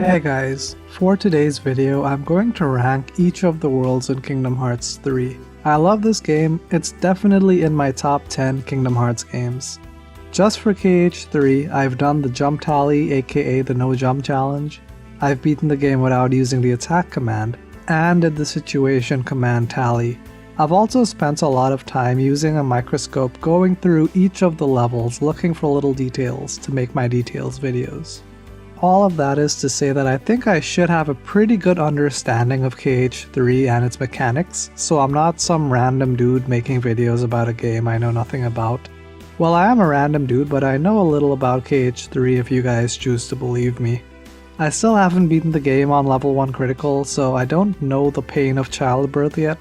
Hey guys, for today's video I'm going to rank each of the worlds in Kingdom Hearts 3. I love this game, it's definitely in my top 10 Kingdom Hearts games. Just for KH3, I've done the jump tally, aka the no jump challenge. I've beaten the game without using the attack command, and did the situation command tally. I've also spent a lot of time using a microscope going through each of the levels looking for little details to make my details videos. All of that is to say that I think I should have a pretty good understanding of KH3 and its mechanics, so I'm not some random dude making videos about a game I know nothing about. Well, I am a random dude, but I know a little about KH3 if you guys choose to believe me. I still haven't beaten the game on level 1 critical, so I don't know the pain of childbirth yet,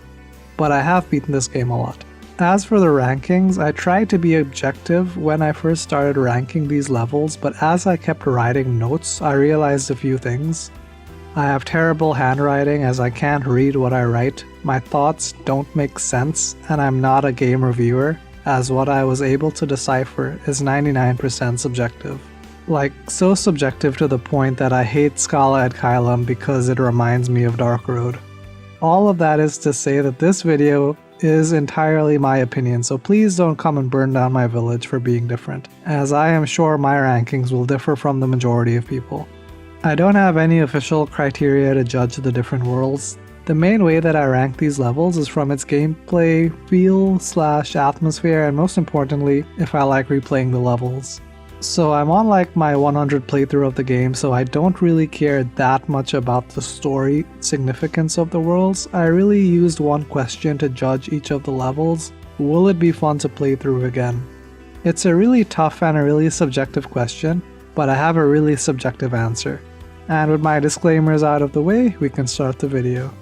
but I have beaten this game a lot. As for the rankings, I tried to be objective when I first started ranking these levels, but as I kept writing notes, I realized a few things. I have terrible handwriting as I can't read what I write, my thoughts don't make sense, and I'm not a game reviewer, as what I was able to decipher is 99% subjective. Like, so subjective to the point that I hate Scala ad Caelum because it reminds me of Dark Road. All of that is to say that this video is entirely my opinion, so please don't come and burn down my village for being different, as I am sure my rankings will differ from the majority of people. I don't have any official criteria to judge the different worlds. The main way that I rank these levels is from its gameplay, feel / atmosphere, and most importantly, if I like replaying the levels. So I'm on like my 100 playthrough of the game, so I don't really care that much about the story significance of the worlds. I really used one question to judge each of the levels: will it be fun to play through again? It's a really tough and a really subjective question, but I have a really subjective answer. And with my disclaimers out of the way, we can start the video.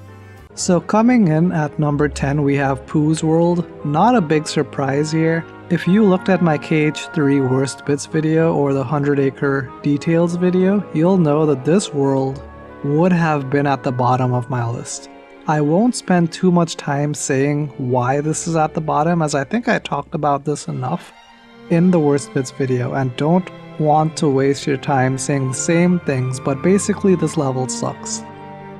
So coming in at number 10 we have Pooh's World. Not a big surprise here. If you looked at my KH3 Worst Bits video or the 100 Acre Details video, you'll know that this world would have been at the bottom of my list. I won't spend too much time saying why this is at the bottom, as I think I talked about this enough in the Worst Bits video and don't want to waste your time saying the same things, but basically this level sucks.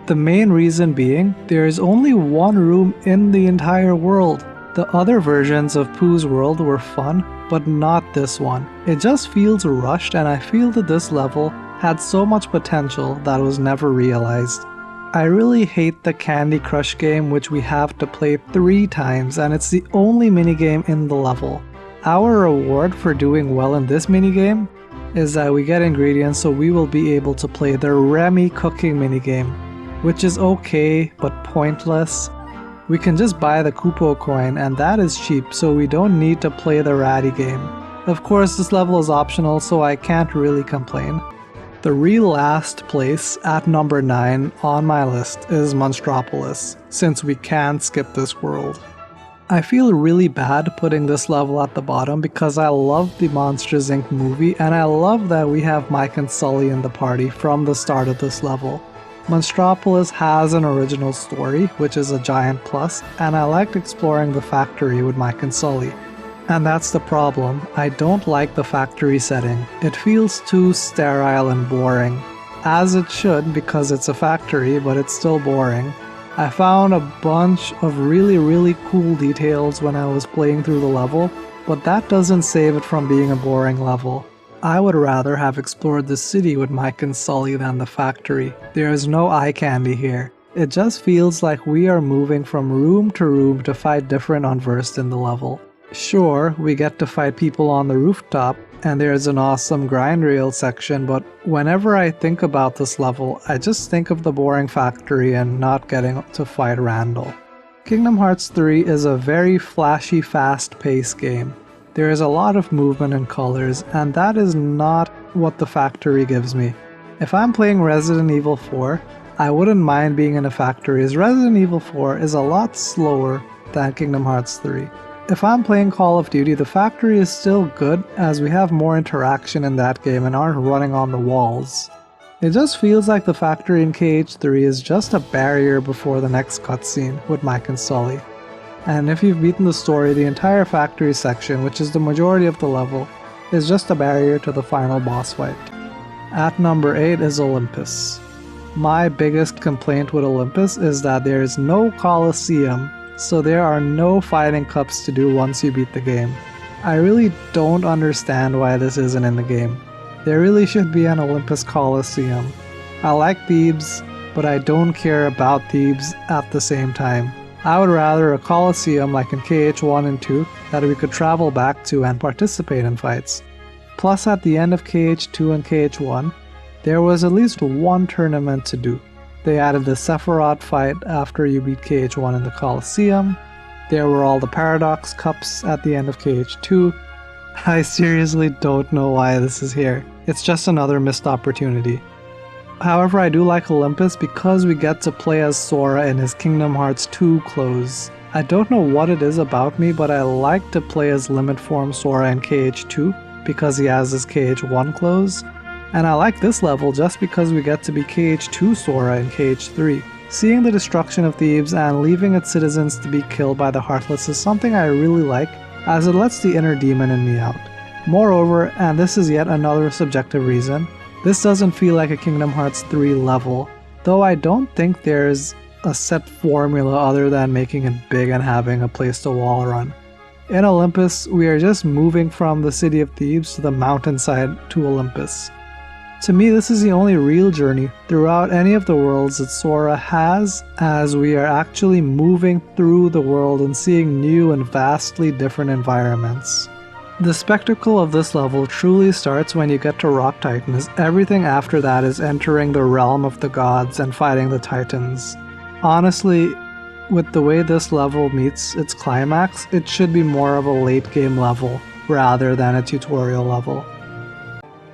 The main reason being, there is only one room in the entire world. The other versions of Pooh's World were fun, but not this one. It just feels rushed, and I feel that this level had so much potential that was never realized. I really hate the Candy Crush game, which we have to play 3 times, and it's the only minigame in the level. Our reward for doing well in this minigame is that we get ingredients, so we will be able to play the Remy cooking minigame, which is okay but pointless. We can just buy the Kupo coin, and that is cheap, so we don't need to play the Ratty game. Of course, this level is optional, so I can't really complain. The real last place, at number 9 on my list, is Monstropolis, since we can't skip this world. I feel really bad putting this level at the bottom because I love the Monsters Inc. movie, and I love that we have Mike and Sully in the party from the start of this level. Monstropolis has an original story, which is a giant plus, and I liked exploring the factory with Mike and Sully. And that's the problem, I don't like the factory setting. It feels too sterile and boring. As it should, because it's a factory, but it's still boring. I found a bunch of really cool details when I was playing through the level, but that doesn't save it from being a boring level. I would rather have explored the city with Mike and Sully than the factory. There is no eye candy here. It just feels like we are moving from room to room to fight different unversed in the level. Sure, we get to fight people on the rooftop, and there's an awesome grind rail section, but whenever I think about this level, I just think of the boring factory and not getting to fight Randall. Kingdom Hearts 3 is a very flashy, fast-paced game. There is a lot of movement and colors, and that is not what the factory gives me. If I'm playing Resident Evil 4, I wouldn't mind being in a factory, as Resident Evil 4 is a lot slower than Kingdom Hearts 3. If I'm playing Call of Duty, the factory is still good, as we have more interaction in that game and aren't running on the walls. It just feels like the factory in KH3 is just a barrier before the next cutscene with Mike and Sully. And if you've beaten the story, the entire factory section, which is the majority of the level, is just a barrier to the final boss fight. At number 8 is Olympus. My biggest complaint with Olympus is that there is no Colosseum, so there are no fighting cups to do once you beat the game. I really don't understand why this isn't in the game. There really should be an Olympus Colosseum. I like Thebes, but I don't care about Thebes at the same time. I would rather a Colosseum like in KH1 and 2 that we could travel back to and participate in fights. Plus at the end of KH2 and KH1, there was at least one tournament to do. They added the Sephiroth fight after you beat KH1 in the Colosseum. There were all the Paradox Cups at the end of KH2. I seriously don't know why this is here. It's just another missed opportunity. However, I do like Olympus because we get to play as Sora in his Kingdom Hearts 2 clothes. I don't know what it is about me, but I like to play as Limit Form Sora in KH2 because he has his KH1 clothes. And I like this level just because we get to be KH2 Sora in KH3. Seeing the destruction of Thebes and leaving its citizens to be killed by the Heartless is something I really like, as it lets the inner demon in me out. Moreover, and this is yet another subjective reason, this doesn't feel like a Kingdom Hearts 3 level, though I don't think there's a set formula other than making it big and having a place to wall run. In Olympus, we are just moving from the city of Thebes to the mountainside to Olympus. To me, this is the only real journey throughout any of the worlds that Sora has, as we are actually moving through the world and seeing new and vastly different environments. The spectacle of this level truly starts when you get to Rock Titan, as everything after that is entering the realm of the gods and fighting the Titans. Honestly, with the way this level meets its climax, it should be more of a late game level rather than a tutorial level.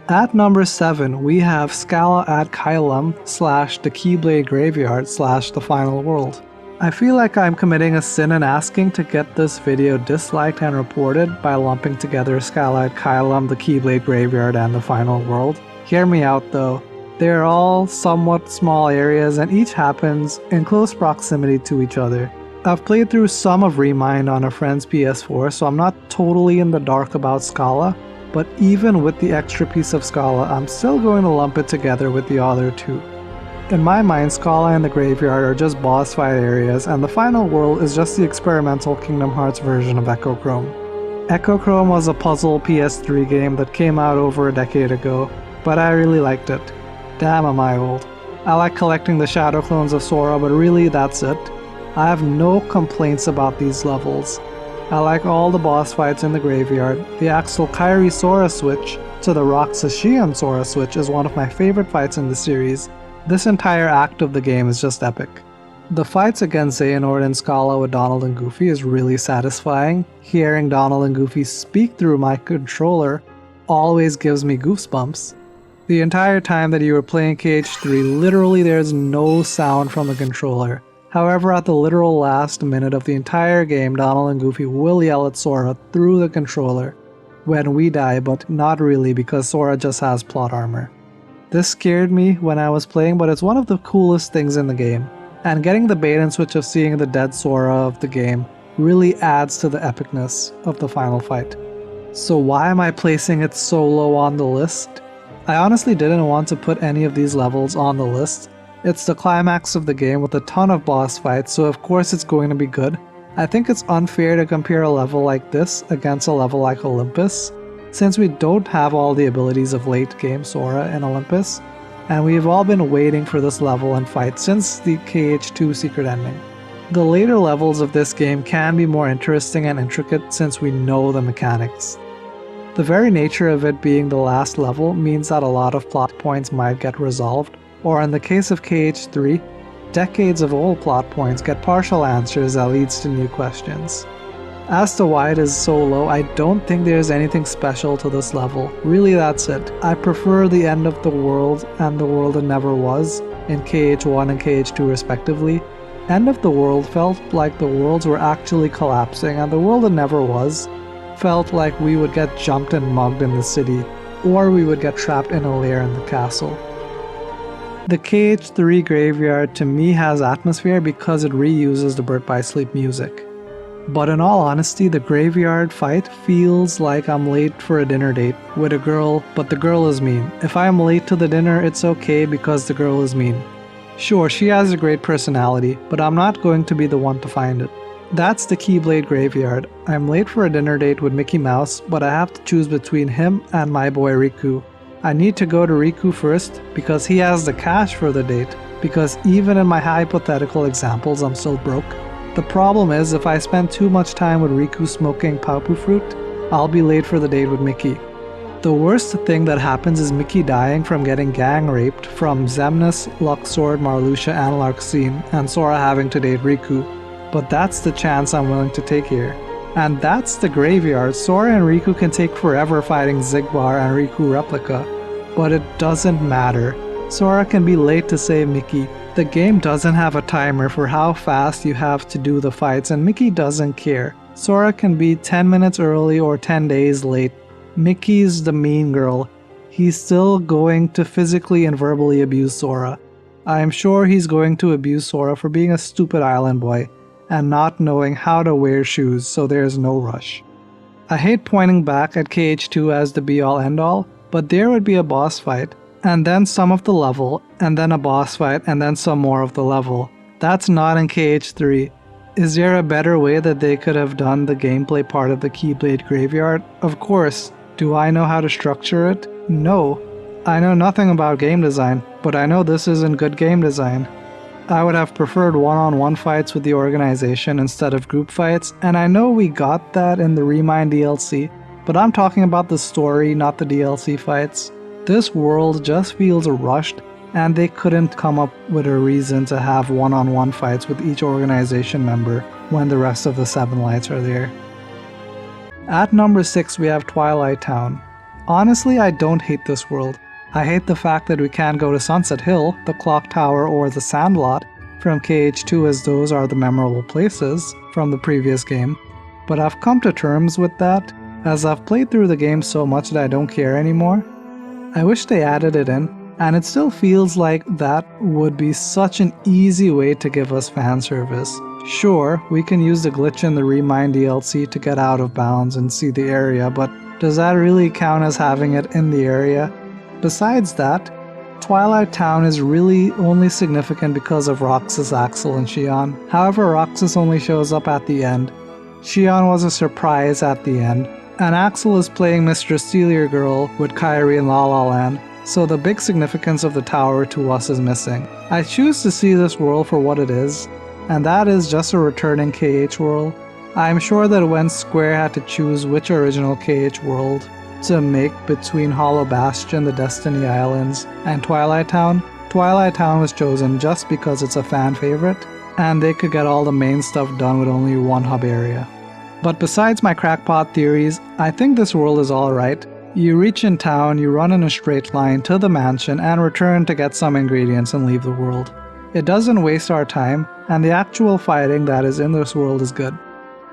At number 7, we have Scala ad Caelum / the Keyblade Graveyard / the Final World. I feel like I'm committing a sin in asking to get this video disliked and reported by lumping together Scala ad Caelum, the Keyblade Graveyard, and the Final World. Hear me out though. They're all somewhat small areas and each happens in close proximity to each other. I've played through some of Remind on a friend's PS4, so I'm not totally in the dark about Scala, but even with the extra piece of Scala, I'm still going to lump it together with the other two. In my mind, Scala and the Graveyard are just boss fight areas, and the Final World is just the experimental Kingdom Hearts version of Echochrome. Echochrome was a puzzle PS3 game that came out over a decade ago, but I really liked it. Damn, am I old. I like collecting the shadow clones of Sora, but really that's it. I have no complaints about these levels. I like all the boss fights in the Graveyard. The Axel Kairi Sora switch to the Roxashian Sora switch is one of my favorite fights in the series. This entire act of the game is just epic. The fights against Xehanort and Scala with Donald and Goofy is really satisfying. Hearing Donald and Goofy speak through my controller always gives me goosebumps. The entire time that you were playing KH3, literally there's no sound from the controller. However, at the literal last minute of the entire game, Donald and Goofy will yell at Sora through the controller when we die, but not really because Sora just has plot armor. This scared me when I was playing, but it's one of the coolest things in the game. And getting the bait and switch of seeing the dead Sora of the game really adds to the epicness of the final fight. So why am I placing it so low on the list? I honestly didn't want to put any of these levels on the list. It's the climax of the game with a ton of boss fights, so of course it's going to be good. I think it's unfair to compare a level like this against a level like Olympus, since we don't have all the abilities of late game Sora in Olympus, and we've all been waiting for this level and fight since the KH2 secret ending. The later levels of this game can be more interesting and intricate since we know the mechanics. The very nature of it being the last level means that a lot of plot points might get resolved, or in the case of KH3, decades of old plot points get partial answers that leads to new questions. As to why it is so low, I don't think there's anything special to this level. Really, that's it. I prefer the End of the World and The World That Never Was in KH1 and KH2 respectively. End of the World felt like the worlds were actually collapsing, and The World That Never Was felt like we would get jumped and mugged in the city, or we would get trapped in a lair in the castle. The KH3 Graveyard to me has atmosphere because it reuses the Birth by Sleep music. But in all honesty, the Graveyard fight feels like I'm late for a dinner date with a girl, but the girl is mean. If I'm late to the dinner, it's okay because the girl is mean. Sure, she has a great personality, but I'm not going to be the one to find it. That's the Keyblade Graveyard. I'm late for a dinner date with Mickey Mouse, but I have to choose between him and my boy Riku. I need to go to Riku first because he has the cash for the date, because even in my hypothetical examples I'm still broke. The problem is if I spend too much time with Riku smoking Paopu fruit, I'll be late for the date with Mickey. The worst thing that happens is Mickey dying from getting gang raped from Xemnas, Luxord, Marluxia, and Larxene, and Sora having to date Riku. But that's the chance I'm willing to take here. And that's the graveyard. Sora and Riku can take forever fighting Xigbar and Riku Replica. But it doesn't matter. Sora can be late to save Mickey. The game doesn't have a timer for how fast you have to do the fights, and Mickey doesn't care. Sora can be 10 minutes early or 10 days late. Mickey's the mean girl. He's still going to physically and verbally abuse Sora. I'm sure he's going to abuse Sora for being a stupid island boy and not knowing how to wear shoes, so there's no rush. I hate pointing back at KH2 as the be-all end-all, but there would be a boss fight, and then some of the level, and then a boss fight, and then some more of the level. That's not in KH3. Is there a better way that they could have done the gameplay part of the Keyblade Graveyard? Of course. Do I know how to structure it? No. I know nothing about game design, but I know this isn't good game design. I would have preferred one-on-one fights with the organization instead of group fights, and I know we got that in the Remind DLC, but I'm talking about the story, not the DLC fights. This world just feels rushed, and they couldn't come up with a reason to have one-on-one fights with each organization member when the rest of the 7 lights are there. At number 6 we have Twilight Town. Honestly, I don't hate this world. I hate the fact that we can't go to Sunset Hill, the Clock Tower, or the Sandlot from KH2 as those are the memorable places from the previous game, but I've come to terms with that as I've played through the game so much that I don't care anymore. I wish they added it in, and it still feels like that would be such an easy way to give us fan service. Sure, we can use the glitch in the Remind DLC to get out of bounds and see the area, but does that really count as having it in the area? Besides that, Twilight Town is really only significant because of Roxas, Axel, and Xion. However, Roxas only shows up at the end. Xion was a surprise at the end, and Axel is playing Mr. Steal Your Girl with Kairi in La La Land, so the big significance of the tower to us is missing. I choose to see this world for what it is, and that is just a returning KH world. I'm sure that when Square had to choose which original KH world to make between Hollow Bastion, the Destiny Islands, and Twilight Town was chosen just because it's a fan favorite, and they could get all the main stuff done with only one hub area. But besides my crackpot theories, I think this world is alright. You reach in town, you run in a straight line to the mansion, and return to get some ingredients and leave the world. It doesn't waste our time, and the actual fighting that is in this world is good.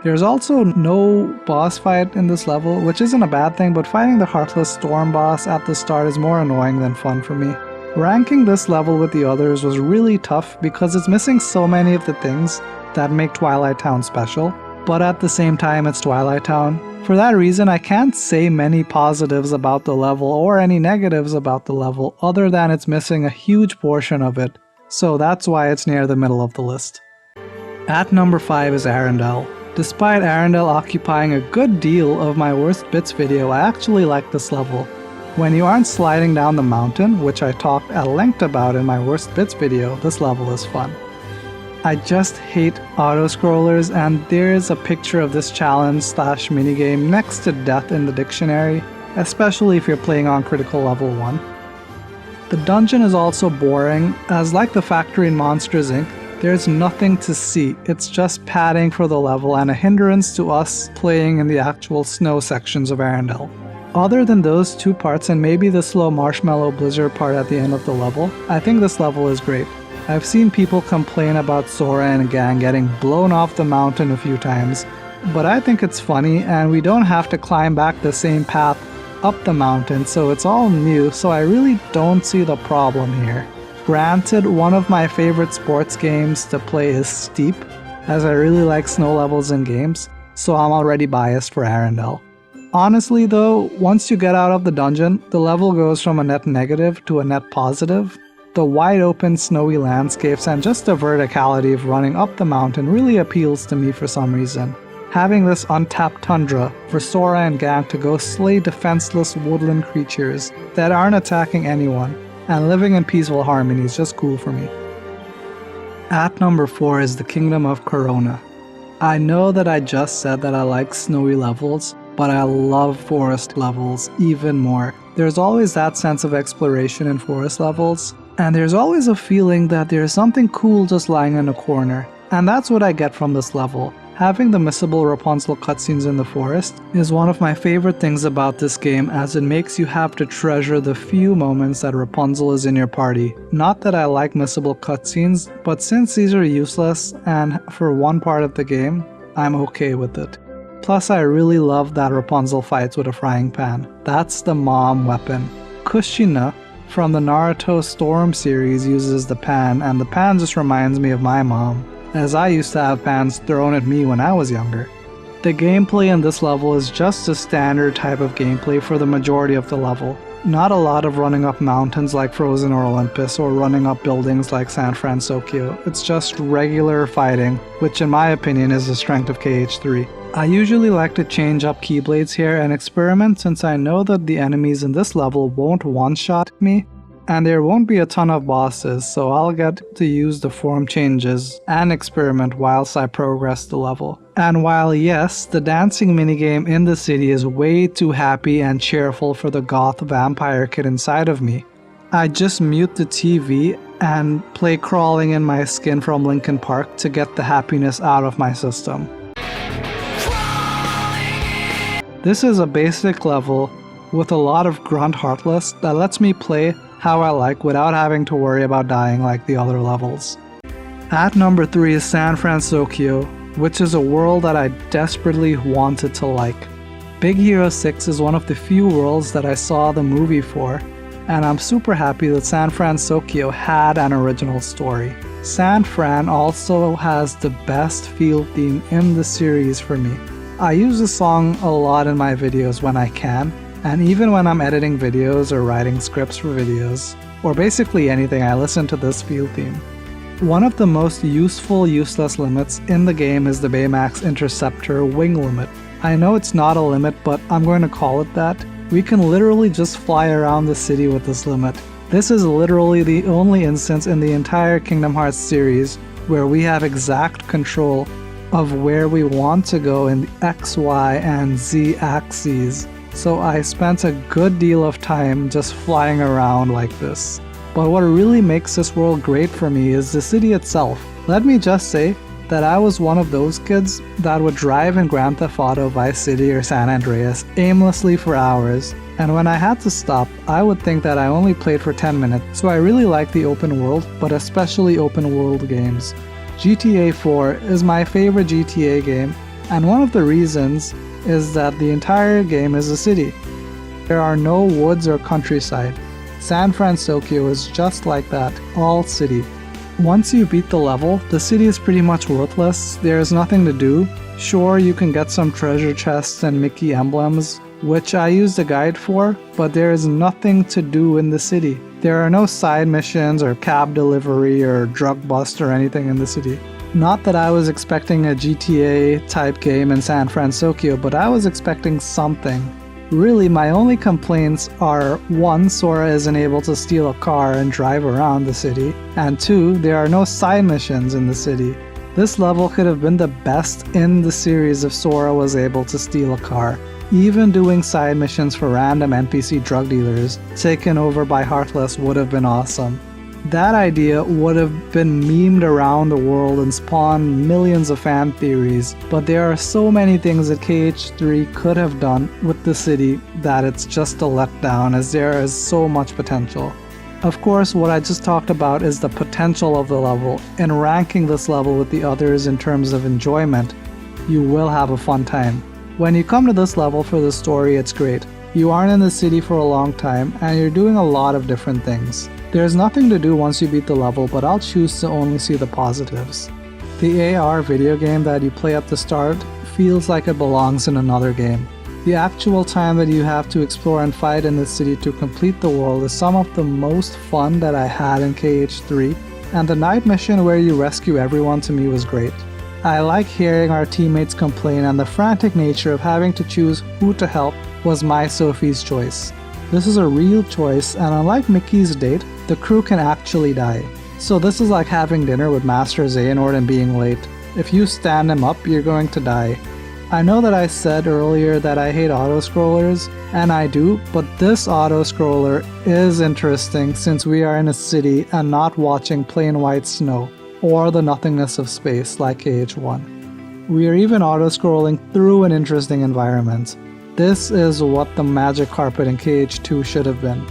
There's also no boss fight in this level, which isn't a bad thing, but fighting the Heartless Storm boss at the start is more annoying than fun for me. Ranking this level with the others was really tough because it's missing so many of the things that make Twilight Town special, but at the same time it's Twilight Town. For that reason, I can't say many positives about the level or any negatives about the level other than it's missing a huge portion of it, so that's why it's near the middle of the list. At number 5 is Arendelle. Despite Arendelle occupying a good deal of my worst bits video, I actually like this level. When you aren't sliding down the mountain, which I talked at length about in my worst bits video, this level is fun. I just hate auto-scrollers, and there's a picture of this challenge / minigame next to death in the dictionary, especially if you're playing on critical level 1. The dungeon is also boring, as like the factory in Monsters Inc., there's nothing to see, it's just padding for the level and a hindrance to us playing in the actual snow sections of Arendelle. Other than those 2 parts and maybe the slow marshmallow blizzard part at the end of the level, I think this level is great. I've seen people complain about Sora and gang getting blown off the mountain a few times, but I think it's funny and we don't have to climb back the same path up the mountain, so it's all new, so I really don't see the problem here. Granted, one of my favorite sports games to play is Steep, as I really like snow levels in games, so I'm already biased for Arendelle. Honestly though, once you get out of the dungeon, the level goes from a net negative to a net positive. The wide open snowy landscapes and just the verticality of running up the mountain really appeals to me for some reason. Having this untapped tundra for Sora and Gang to go slay defenseless woodland creatures that aren't attacking anyone and living in peaceful harmony is just cool for me. At number 4 is the Kingdom of Corona. I know that I just said that I like snowy levels, but I love forest levels even more. There's always that sense of exploration in forest levels, and there's always a feeling that there's something cool just lying in a corner. And that's what I get from this level. Having the missable Rapunzel cutscenes in the forest is one of my favorite things about this game, as it makes you have to treasure the few moments that Rapunzel is in your party. Not that I like missable cutscenes, but since these are useless and for one part of the game, I'm okay with it. Plus, I really love that Rapunzel fights with a frying pan. That's the mom weapon. Kushina from the Naruto Storm series uses the pan, and the pan just reminds me of my mom, as I used to have pans thrown at me when I was younger. The gameplay in this level is just a standard type of gameplay for the majority of the level. Not a lot of running up mountains like Frozen or Olympus, or running up buildings like San Francisco. It's just regular fighting, which in my opinion is the strength of KH3. I usually like to change up Keyblades here and experiment, since I know that the enemies in this level won't one-shot me, and there won't be a ton of bosses, so I'll get to use the form changes and experiment whilst I progress the level. And while yes, the dancing minigame in the city is way too happy and cheerful for the goth vampire kid inside of me, I just mute the TV and play Crawling in My Skin from Linkin Park to get the happiness out of my system. This is a basic level with a lot of grunt heartless that lets me play how I like without having to worry about dying like the other levels. At number 3 is San Francisco, which is a world that I desperately wanted to like. Big Hero 6 is one of the few worlds that I saw the movie for, and I'm super happy that San Francisco had an original story. San Fran also has the best field theme in the series for me. I use this song a lot in my videos when I can, and even when I'm editing videos or writing scripts for videos, or basically anything, I listen to this field theme. One of the most useful useless limits in the game is the Baymax Interceptor wing limit. I know it's not a limit, but I'm going to call it that. We can literally just fly around the city with this limit. This is literally the only instance in the entire Kingdom Hearts series where we have exact control of where we want to go in the X, Y, and Z axes. So I spent a good deal of time just flying around like this. But what really makes this world great for me is the city itself. Let me just say that I was one of those kids that would drive in Grand Theft Auto, Vice City, or San Andreas aimlessly for hours, and when I had to stop, I would think that I only played for 10 minutes. So I really like the open world, but especially open world games. GTA 4 is my favorite GTA game, and one of the reasons is that the entire game is a city. There are no woods or countryside. San Francisco is just like that, all city. Once you beat the level, the city is pretty much worthless. There is nothing to do. Sure, you can get some treasure chests and Mickey emblems, which I used a guide for, but there is nothing to do in the city. There are no side missions or cab delivery or drug bust or anything in the city. Not that I was expecting a GTA type game in San Francisco, but I was expecting something. Really, my only complaints are 1. Sora isn't able to steal a car and drive around the city, and 2. There are no side missions in the city. This level could have been the best in the series if Sora was able to steal a car. Even doing side missions for random NPC drug dealers taken over by Heartless would have been awesome. That idea would have been memed around the world and spawned millions of fan theories, but there are so many things that KH3 could have done with the city that it's just a letdown, as there is so much potential. Of course, what I just talked about is the potential of the level, and ranking this level with the others in terms of enjoyment, you will have a fun time. When you come to this level for the story, it's great. You aren't in the city for a long time, and you're doing a lot of different things. There's nothing to do once you beat the level, but I'll choose to only see the positives. The AR video game that you play at the start feels like it belongs in another game. The actual time that you have to explore and fight in the city to complete the world is some of the most fun that I had in KH3, and the night mission where you rescue everyone to me was great. I like hearing our teammates complain, and the frantic nature of having to choose who to help was my Sophie's choice. This is a real choice, and unlike Mickey's date, the crew can actually die. So this is like having dinner with Master Xehanort and being late. If you stand him up, you're going to die. I know that I said earlier that I hate auto-scrollers, and I do, but this auto-scroller is interesting since we are in a city and not watching plain white snow, or the nothingness of space like KH1. We are even auto-scrolling through an interesting environment. This is what the magic carpet in KH2 should have been.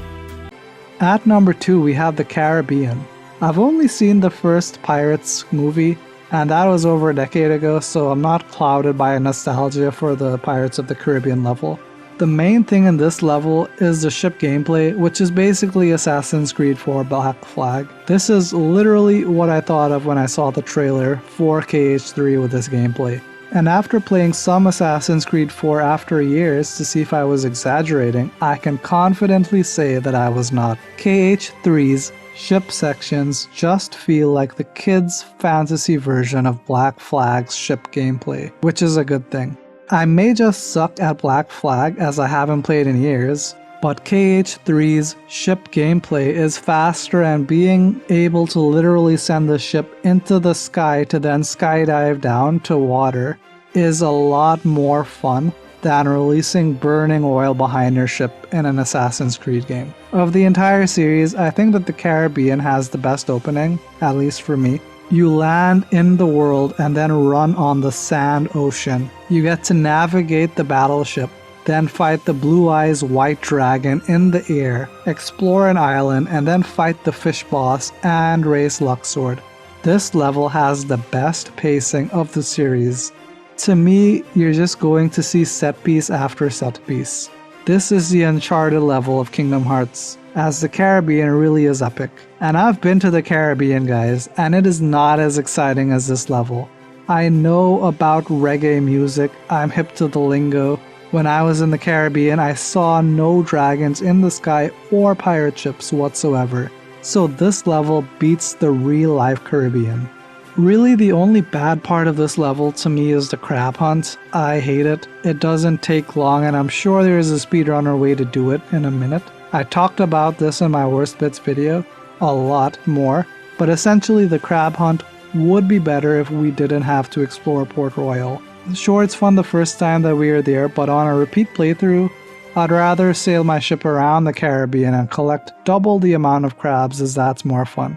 At number 2 we have the Caribbean. I've only seen the first Pirates movie, and that was over a decade ago, so I'm not clouded by nostalgia for the Pirates of the Caribbean level. The main thing in this level is the ship gameplay, which is basically Assassin's Creed 4 Black Flag. This is literally what I thought of when I saw the trailer for KH3 with this gameplay. And after playing some Assassin's Creed 4 after years to see if I was exaggerating, I can confidently say that I was not. KH3's ship sections just feel like the kids' fantasy version of Black Flag's ship gameplay, which is a good thing. I may just suck at Black Flag as I haven't played in years, but KH3's ship gameplay is faster, and being able to literally send the ship into the sky to then skydive down to water is a lot more fun than releasing burning oil behind your ship in an Assassin's Creed game. Of the entire series, I think that the Caribbean has the best opening, at least for me. You land in the world and then run on the sand ocean. You get to navigate the battleship, then fight the Blue Eyes White Dragon in the air, explore an island, and then fight the fish boss and race Luxord. This level has the best pacing of the series. To me, you're just going to see set piece after set piece. This is the Uncharted level of Kingdom Hearts, as the Caribbean really is epic. And I've been to the Caribbean, guys, and it is not as exciting as this level. I know about reggae music, I'm hip to the lingo. When I was in the Caribbean, I saw no dragons in the sky or pirate ships whatsoever. So this level beats the real life Caribbean. Really, the only bad part of this level to me is the crab hunt. I hate it. It doesn't take long, and I'm sure there is a speedrunner way to do it in a minute. I talked about this in my worst bits video a lot more, but essentially the crab hunt would be better if we didn't have to explore Port Royal. Sure, it's fun the first time that we are there, but on a repeat playthrough, I'd rather sail my ship around the Caribbean and collect double the amount of crabs, as that's more fun.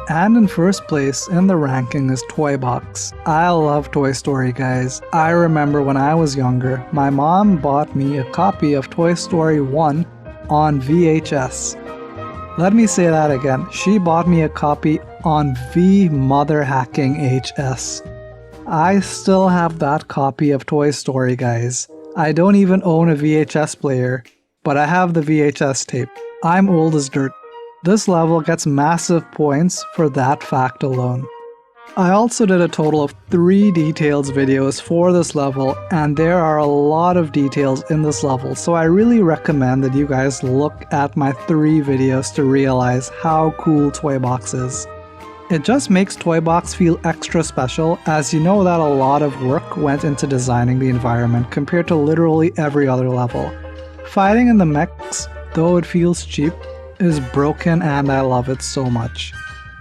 And in first place in the ranking is Toy Box. I love Toy Story, guys. I remember when I was younger, my mom bought me a copy of Toy Story 1 on VHS. Let me say that again. She bought me a copy on Mother Hacking HS. I still have that copy of Toy Story, guys. I don't even own a VHS player, but I have the VHS tape. I'm old as dirt. This level gets massive points for that fact alone. I also did a total of 3 details videos for this level, and there are a lot of details in this level, so I really recommend that you guys look at my 3 videos to realize how cool Toy Box is. It just makes Toy Box feel extra special, as you know that a lot of work went into designing the environment compared to literally every other level. Fighting in the mechs, though it feels cheap, is broken, and I love it so much.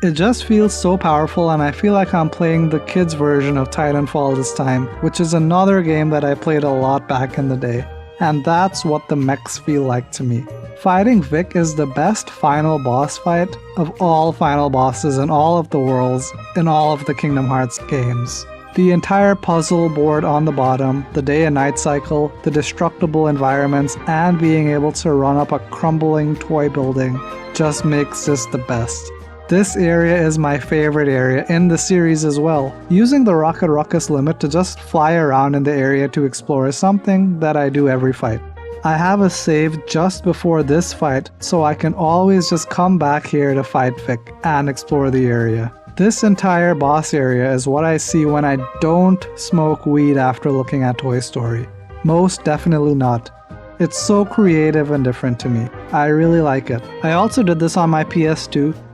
It just feels so powerful, and I feel like I'm playing the kids version of Titanfall this time, which is another game that I played a lot back in the day. And that's what the mechs feel like to me. Fighting Vic is the best final boss fight of all final bosses in all of the worlds in all of the Kingdom Hearts games. The entire puzzle board on the bottom, the day and night cycle, the destructible environments, and being able to run up a crumbling toy building just makes this the best. This area is my favorite area in the series as well. Using the Rocket Ruckus limit to just fly around in the area to explore is something that I do every fight. I have a save just before this fight, so I can always just come back here to fight Vic and explore the area. This entire boss area is what I see when I don't smoke weed after looking at Toy Story. Most definitely not. It's so creative and different to me. I really like it. I also did this on my PS2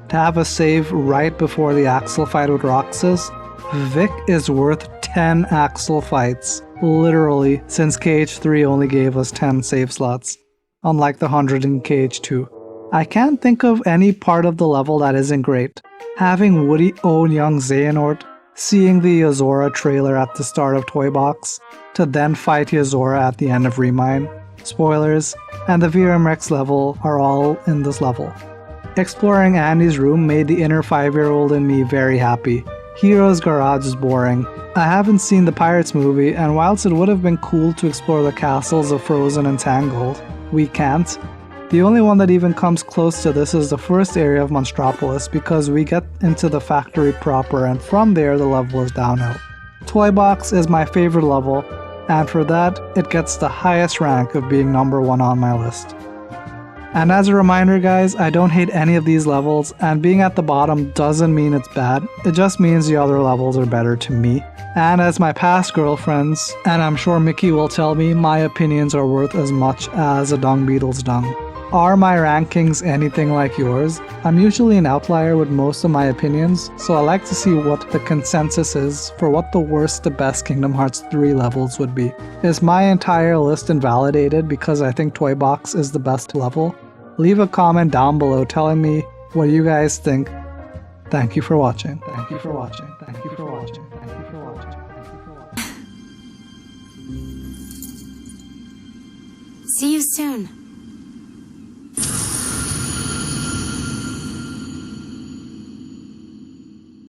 to have a save right before the Axel fight with Roxas. Vic is worth 10 Axel fights, literally, since KH3 only gave us 10 save slots, unlike the 100 in KH2. I can't think of any part of the level that isn't great. Having Woody own young Xehanort, seeing the Yozora trailer at the start of Toy Box, to then fight Yozora at the end of Remine, spoilers, and the VRM Rex level are all in this level. Exploring Andy's room made the inner 5-year-old in me very happy. Hero's Garage is boring. I haven't seen the Pirates movie, and whilst it would have been cool to explore the castles of Frozen and Tangled, we can't. The only one that even comes close to this is the first area of Monstropolis because we get into the factory proper and from there the level is downhill. Toy Box is my favorite level, and for that, it gets the highest rank of being number 1 on my list. And as a reminder guys, I don't hate any of these levels, and being at the bottom doesn't mean it's bad, it just means the other levels are better to me. And as my past girlfriends, and I'm sure Mickey will tell me, my opinions are worth as much as a dung beetle's dung. Are my rankings anything like yours? I'm usually an outlier with most of my opinions, so I like to see what the consensus is for what the worst to best Kingdom Hearts 3 levels would be. Is my entire list invalidated because I think Toy Box is the best level? Leave a comment down below telling me what you guys think. Thank you for watching. Thank you for watching. Thank you for watching. Thank you for watching. Thank you for watching. See you soon.